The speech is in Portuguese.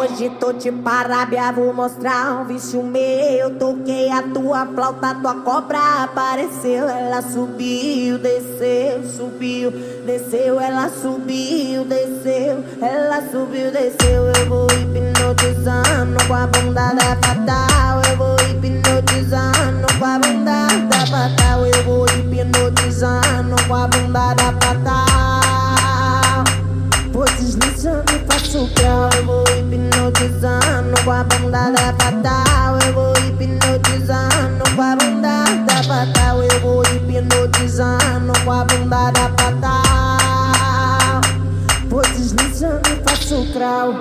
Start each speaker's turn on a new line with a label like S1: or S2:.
S1: Hoje tô te parábia, vou mostrar um vício meu. Toquei a tua flauta, tua cobra apareceu. Ela subiu, desceu, subiu, desceu. Ela subiu, desceu, ela subiu, desceu. Eu vou hipnotizando com a bunda da fatal. Eu vou hipnotizando com a bunda da fatal. Eu vou hipnotizando com a bunda da fatal. Vou deslizando e faço grau. Eu vou hipnotizando com a bunda da fatal. Eu vou hipnotizando com a bunda da fatal. Eu vou hipnotizando com a bunda da fatal. Vou deslizando e faço grau.